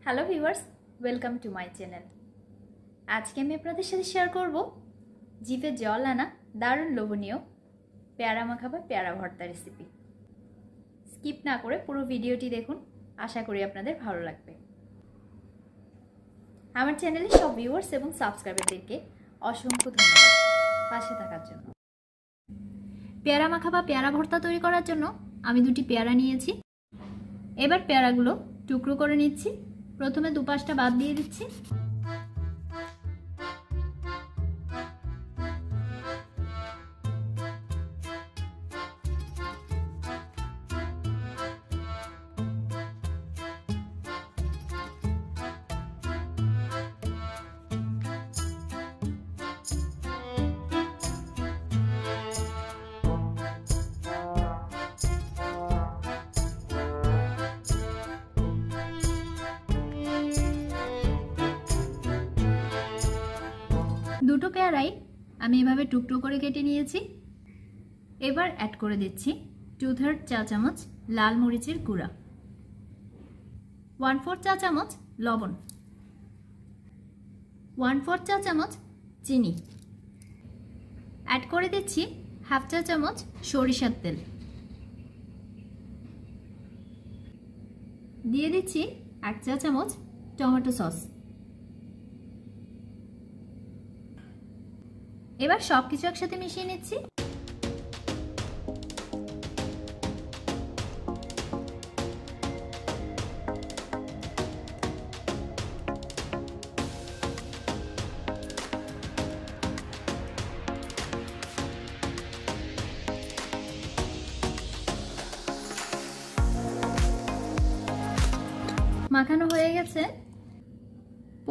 Hello viewers, welcome to my channel. আজকে আমি আপনাদের সাথে শেয়ার করব জিভে জল আনা দারুণ লোভনীয় পেয়ারা মাখা বা পেয়ারা ভর্তা রেসিপি। স্কিপ না করে পুরো ভিডিওটি দেখুন, আশা করি আপনাদের ভালো লাগবে। আমার চ্যানেলের সব ভিউয়ার্স এবং সাবস্ক্রাইবারদেরকে অসংখ্য ধন্যবাদ পাশে থাকার জন্য। পেয়ারা মাখা বা পেয়ারা ভর্তা তৈরি করার জন্য আমি দুটি পেয়ারা নিয়েছি। এবার পেয়ারাগুলো টুকরো করে নিচ্ছি। প্রথমে দুপাশটা বাদ দিয়ে দিচ্ছি। দুটো পেয়ারাই আমি এভাবে টুকরো করে কেটে নিয়েছি। এবার অ্যাড করে দিচ্ছি 2/3 চা চামচ লাল মরিচের গুঁড়া, 1/4 চা চামচ লবণ, 1/4 চা চামচ চিনি, অ্যাড করে দিচ্ছি 1/2 চা চামচ সরিষার তেল, দিয়ে দিচ্ছি 1 চা চামচ টমেটো সস। এবার সবকিছু একসাথে মিশিয়ে নিচ্ছি। মাখানো হয়ে গেছে।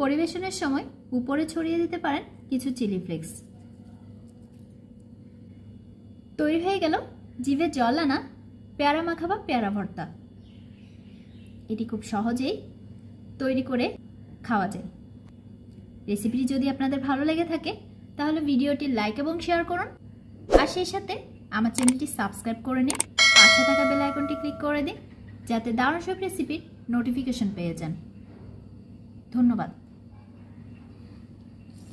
পরিবেশনের সময় উপরে ছড়িয়ে দিতে পারেন কিছু চিলি ফ্লেক্স। তৈরি হয়ে গেল জিভে জল আনা পেয়ারা মাখা বা পেয়ারা ভর্তা। এটি খুব সহজেই তৈরি করে খাওয়া যায়। রেসিপিটি যদি আপনাদের ভালো লেগে থাকে তাহলে ভিডিওটি লাইক এবং শেয়ার করুন, আর সেই সাথে আমার চ্যানেলটি সাবস্ক্রাইব করে নিন। পাশে থাকা বেল আইকনটি ক্লিক করে দিন যাতে দারুণ সব রেসিপির নোটিফিকেশন পেয়ে যান। ধন্যবাদ।